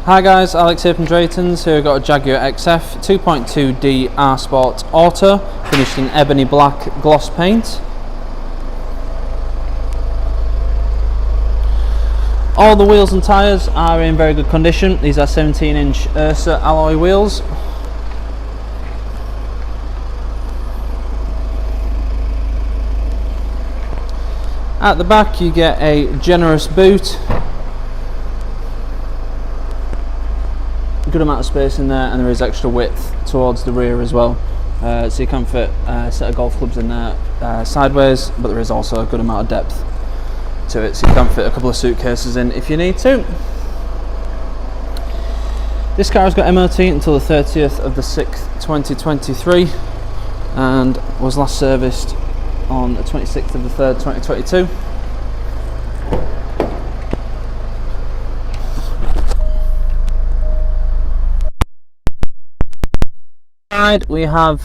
Hi guys, Alex here from Drayton's. Here we've got a Jaguar XF 2.2D R Sport Auto, finished in ebony black gloss paint. All the wheels and tyres are in very good condition. These are 17-inch Ursa alloy wheels. At the back you get a generous boot. Good amount of space in there, and there is extra width towards the rear as well, so you can fit a set of golf clubs in there sideways, but there is also a good amount of depth to it, so you can fit a couple of suitcases in if you need to. This car has got MOT until the 30th of the 6th 2023 and was last serviced on the 26th of the 3rd 2022. We have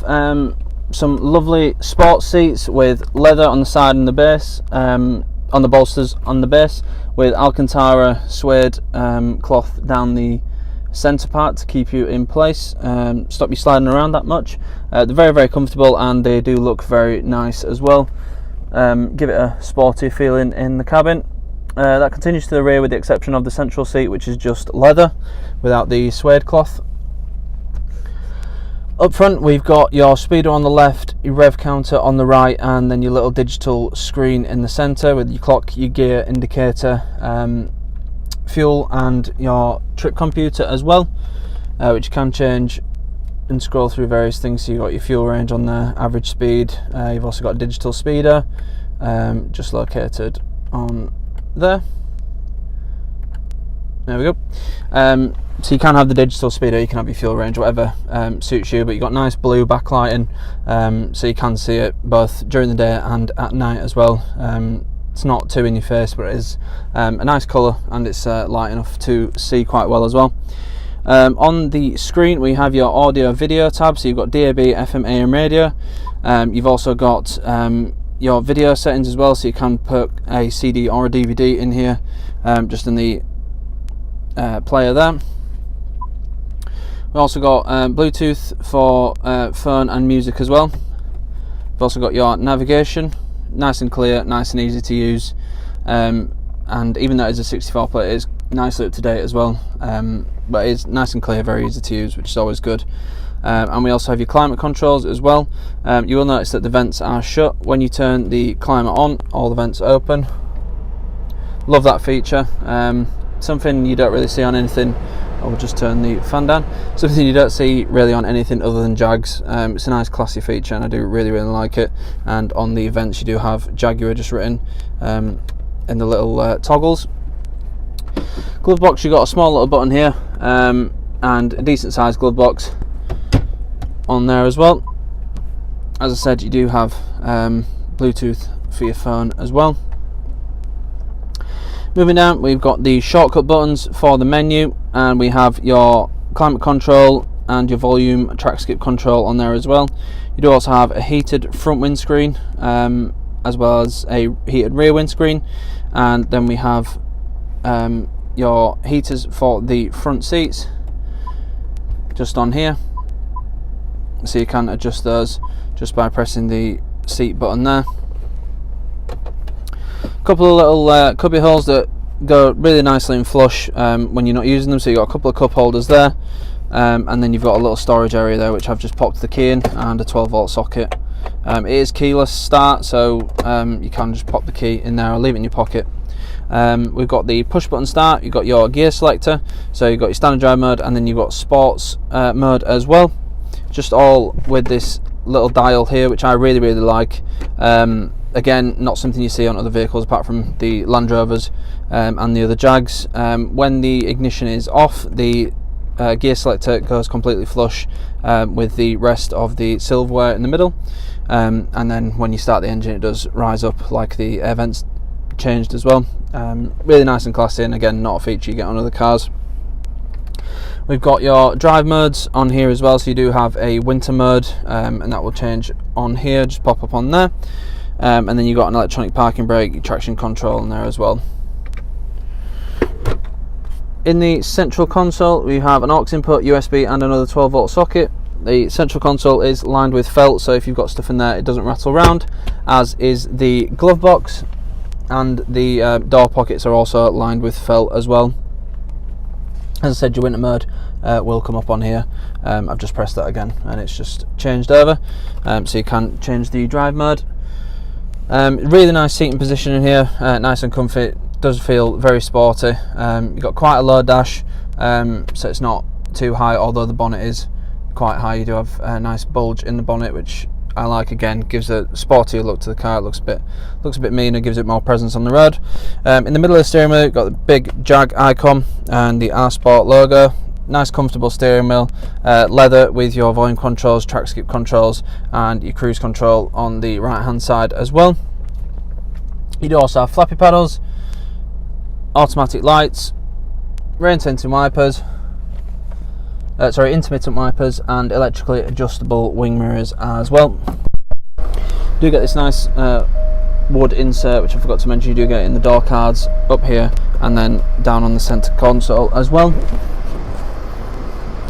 some lovely sports seats with leather on the side and the base, on the bolsters on the base, with Alcantara suede cloth down the centre part to keep you in place, stop you sliding around that much. They're very comfortable, and they do look very nice as well. Give it a sporty feeling in the cabin. That continues to the rear with the exception of the central seat, which is just leather without the suede cloth. Up front we've got your speedo on the left, your rev counter on the right, and then your little digital screen in the centre with your clock, your gear indicator, fuel and your trip computer as well, which you can change and scroll through various things. So you've got your fuel range on there, average speed, you've also got a digital speeder just located on there. There we go. So you can have the digital speedo, you can have your fuel range, whatever suits you, but you've got nice blue backlighting, so you can see it both during the day and at night as well. It's not too in your face, but it is a nice colour, and it's light enough to see quite well as well. On the screen we have your audio video tab, so you've got DAB, FM, AM radio. You've also got your video settings as well, so you can put a CD or a DVD in here, just in the player there. We've also got Bluetooth for phone and music as well. We've also got your navigation, nice and clear, nice and easy to use, and even though it's a 64 plate, it is nicely up to date as well, but it's nice and clear, very easy to use, which is always good. And we also have your climate controls as well. You will notice that the vents are shut. When you turn the climate on, all the vents open. Love that feature. Something you don't really see on anything. I'll just turn the fan down. Something you don't see really on anything other than Jags. It's a nice classy feature, and I do really like it. And on the vents you do have Jaguar just written in the little toggles. Glove box, you've got a small little button here, and a decent sized glove box on there as well. As I said, you do have Bluetooth for your phone as well. Moving down, we've got the shortcut buttons for the menu, and we have your climate control and your volume track skip control on there as well. You do also have a heated front windscreen, as well as a heated rear windscreen, and then we have your heaters for the front seats just on here, so you can adjust those just by pressing the seat button there. Couple of little cubby holes that go really nicely and flush when you're not using them, so you've got a couple of cup holders there, and then you've got a little storage area there which I've just popped the key in, and a 12-volt socket. It is keyless start, so you can just pop the key in there or leave it in your pocket. We've got the push button start, you've got your gear selector, so you've got your standard drive mode, and then you've got sports mode as well, just all with this little dial here, which I really like. Again, not something you see on other vehicles apart from the Land Rovers and the other Jags. When the ignition is off, the gear selector goes completely flush with the rest of the silverware in the middle, and then when you start the engine, it does rise up like the air vents changed as well. Really nice and classy, and again, not a feature you get on other cars. We've got your drive modes on here as well, so you do have a winter mode, and that will change on here, just pop up on there. And then you've got an electronic parking brake, traction control in there as well. In the central console we have an aux input, USB and another 12 volt socket. The central console is lined with felt, so if you've got stuff in there it doesn't rattle around, as is the glove box, and the door pockets are also lined with felt as well. As I said, your winter mode will come up on here. I've just pressed that again and it's just changed over, so you can change the drive mode. Really nice seating position in here, nice and comfy. It does feel very sporty. You've got quite a low dash, so it's not too high, although the bonnet is quite high. You do have a nice bulge in the bonnet, which I like. Again, gives a sportier look to the car. It looks a bit meaner, gives it more presence on the road. In the middle of the steering wheel, you've got the big Jag icon and the R Sport logo. Nice comfortable steering wheel, leather with your volume controls, track skip controls and your cruise control on the right hand side as well. You do also have flappy paddles, automatic lights, rain tinting wipers, intermittent wipers and electrically adjustable wing mirrors as well. You do get this nice wood insert, which I forgot to mention. You do get it in the door cards up here and then down on the centre console as well.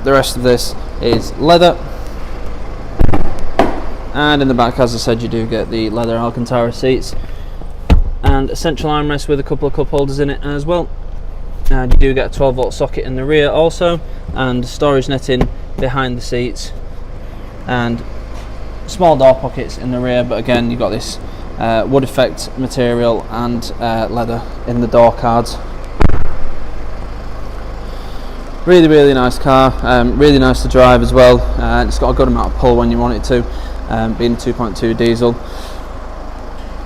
The rest of this is leather, and in the back, as I said, you do get the leather Alcantara seats and a central armrest with a couple of cup holders in it as well. And you do get a 12 volt socket in the rear also, and storage netting behind the seats, and small door pockets in the rear, but again you've got this wood effect material and leather in the door cards. Really nice car, really nice to drive as well, and it's got a good amount of pull when you want it to, being a 2.2 diesel.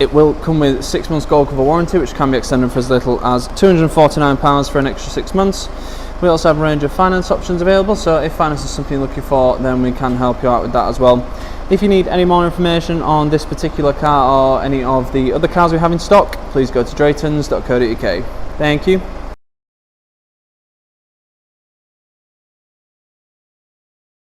It will come with 6 months gold cover warranty, which can be extended for as little as £249 for an extra 6 months. We also have a range of finance options available, so if finance is something you're looking for, then we can help you out with that as well. If you need any more information on this particular car or any of the other cars we have in stock, please go to draytons.co.uk. Thank you.